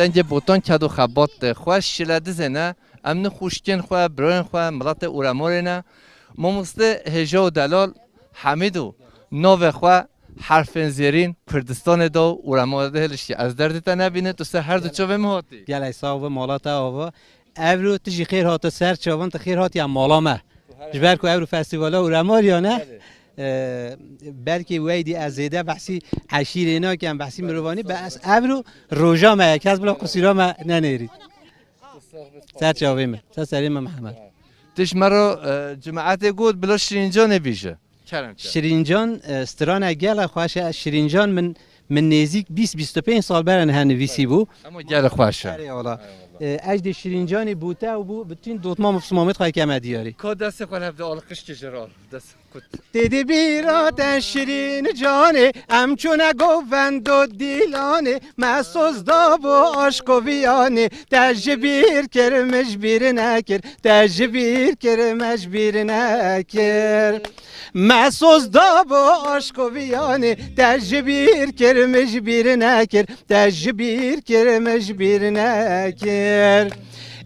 دنگ بوتان کدو خبات خواه شلده زنه امن خوشکن خواه براین خواه ملت اورمارینه ممسته هجا و دلال حمیدو نو خواه حرفین زیرین کردستان دا اورمار ده هلشی از درد تا نبینه تو سه هر دو چوه مهاتی گل صاحب مالات آوا اورو تجی خیر هات سر چوان تا خیر هات یا مالا ما جبر کو اورو فستیوال اورمار یا نه بلکه ویدی از زیده بحثی عشیر اینا که هم بحثی مروانی بس اورو روجا ما یک از بلا قصیرا ما ننیرید سر چاویم سر سریم محمد تش مرا جماعت گود بلا شرینجان نبیشه شرینجان استران گل خوش شرینجان من نزدیک 20-25 سال برن هنویسی بو اما گل خوشه اجد شرینجانی بوته و بو بتین دوتما مفسمامت خواهی که مدیاری که دست خواهی هفته آلقش کشرال دست کت دیدی بیرات شیرین جانه همچون گووند و دیلانه محسوس داب و عشق و ویانه تجبیر کرمش بیر نکر تجبیر کرمش بیر نکر محسوس داب و عشق و ویانه تجبیر کرمش بیر نکر تجبیر کرمش بیر نکر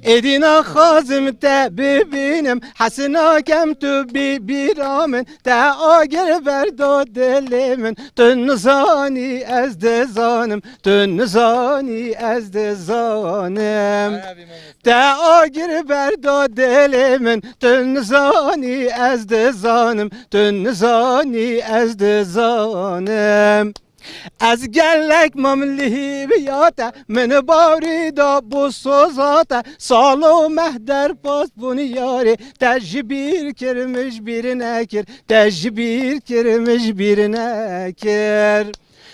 ادینا خازم تا ببینم حسنا کم تو بیرامن تا آگر برداد دل من تو نزانی از دزانم تو نزانی از دزانم تا آگر برداد دل من تو نزانی از دزانم تو نزانی از دزانم از گلک مملی بیاته من باری دا بسوزاته سالو مهدر پاس بونیاره تجبیر کرمش بیر نکر تجبیر کرمش بیر نکر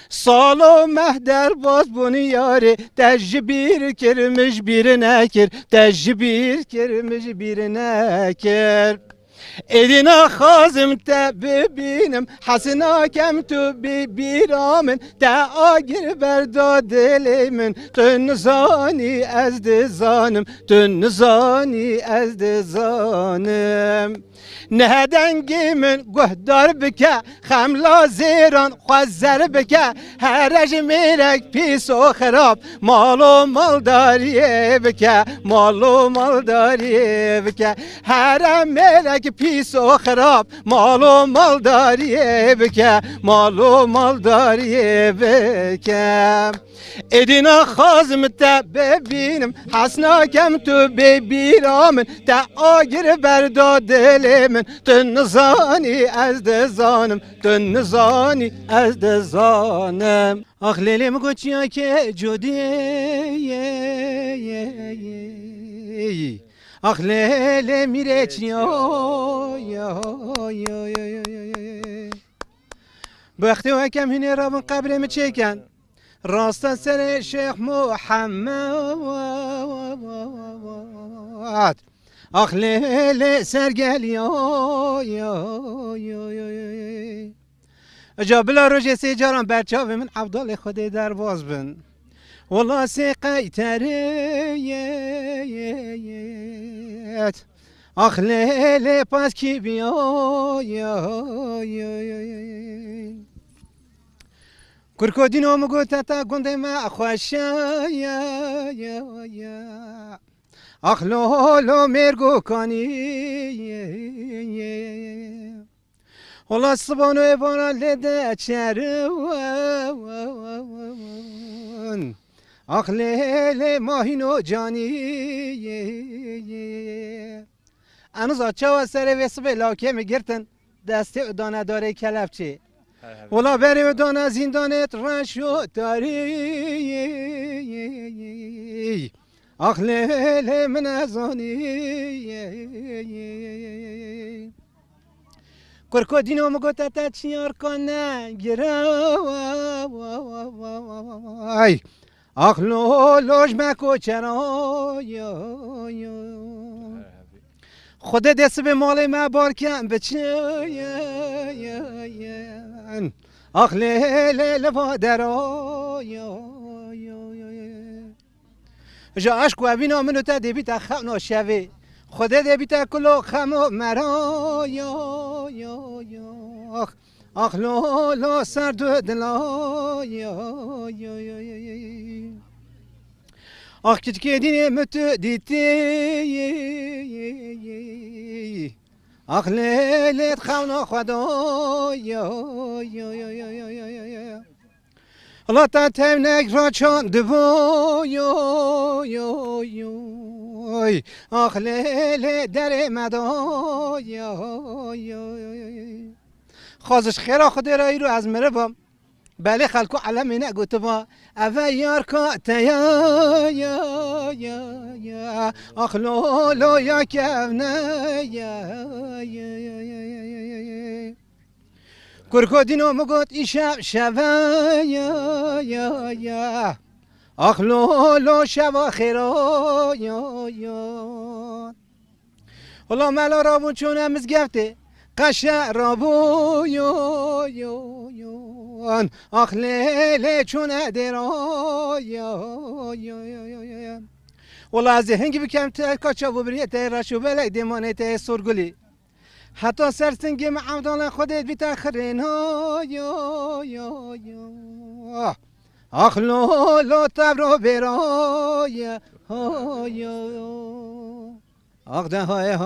سالو مهدر باز بونیاره تجبیر کرمش بیر نکر تجبیر کرمش بیر نکر ادینا خازم تا ببینم حسنا کم تو بیرامن تا آگر برداد دل من تو نزانی از دزانم تو نزانی از دزانم نه دنگی من گهدار بکه خملا زیران خوزر بکه هرج میرک پیس و خراب مالو مالداری بکه مالو مالداری بکه هرم میرک پیس و خراب مالو مالداری بکه مالو مالداری بکه ادینا خازم تا ببینم حسنا کم تو بیرامن تا آگر برداد دل من تو نزانی از دزانم تو نزانی از دزانم آخ لیلیم گوچیا که جدی آخ لیلی میره چیا بختی و کم هنی رابن قبرم چکن راست سر شیخ محمد آخ لیلی سرگل اجا بلا روژه سی جاران برچاوه من عبدال خود در باز بن والله سی قیتریت آخ لیلی پس کی بیا کرکودین و مگو تا گنده ما خوشا آخ لولو مرگو کانی والله صبانو ایوانا لده چرون آخ لیلی ماهینو جانی انوز آچه و سر ویسو به لاکه میگرتن دسته دانه داره کلفچه ولا بری دانه زندانت رشو داری آخ لیلی من ازانی کرکودینو مگو تا چیار کنه گرای آخ لوش مکو چرا خود دست به مال ما بار کن بچه آخ لیلی لفادرا جا عشق و ابینا منو تا دیبی تا خونو شوی خود دیبی تا کلو خمو مرا آخ لو سرد دلا آخ کت که دینه متو دیتی آخ لیلت خونا خدای الله تا تمنک را چاند وای آخ لیل در مدای خازش خیرا خود رایی رو از مره بام بله خلکو علم نگوت با اوه یار کاتیا یا آخ لولو یا کونه کرکودینو مگوت ایشب شبه یا آخ لولو شبا خیرا یا حالا ملا رابون چونم از گفته قشه رابو آخ لیله چونه درا والله از هنگی بکم تا کچا ببریه تا رشو بلک دیمانه تا سرگلی حتی سرسنگی معمدان خودت بیتاخرین آخ لولو تبرو برای آخ ده های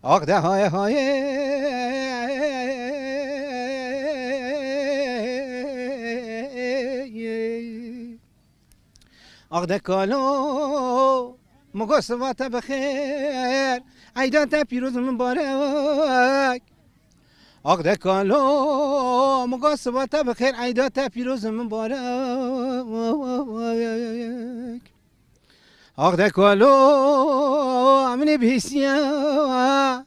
آخ ده های آخ ده کالو مگو سوات بخیر عیدات پیروز مبارک آخ ده کالو مگو سوات بخیر عیدات پیروز مبارک آخ ده کالو امنی بیسیا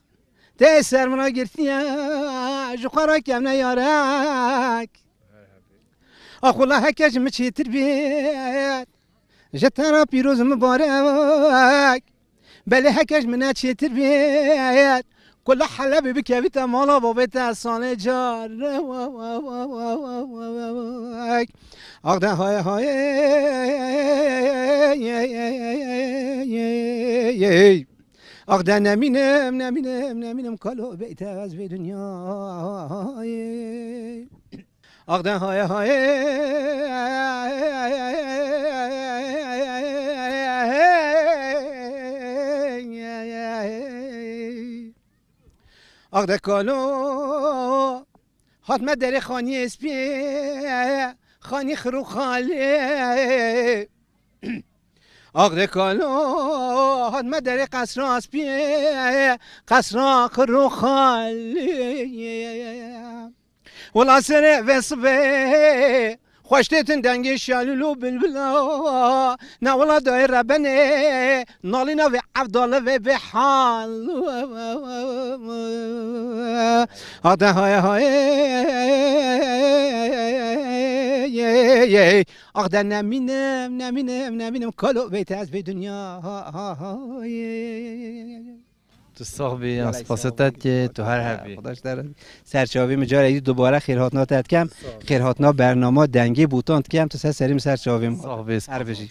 ته سر منا گرتیا جخورا کم نیارک آخ والله هکش مچی تربیت جتنا پیروز مبارک بله هکش منا چی تربیت كل حلبي بكبيت مالا بابيت سانه جار اقدا هاي هاي اقدا نمینم کالو بیت از به دنیا اقدا هاي هاي اقدا کالو حتما در خانی اسپی خانی خرو خاله اقدا کالو حتما در قصر اسپی قصر خرو خاله ولا سر وسبه خوشتتن دنگ شالولو بلبلا نه ولا دایر ربنه نالینا و عبدالله و به حال آده های های آده نمینم کالو بیت از به دنیا تو صاحبی اسپاستت که تو هر حبی خداش در سرچاوی مجاری دوباره خیرهاتنا تد کم خیرهاتنا برنامه دنگی بوتاند کم تو سریم سرچاویم صاحبی عربشی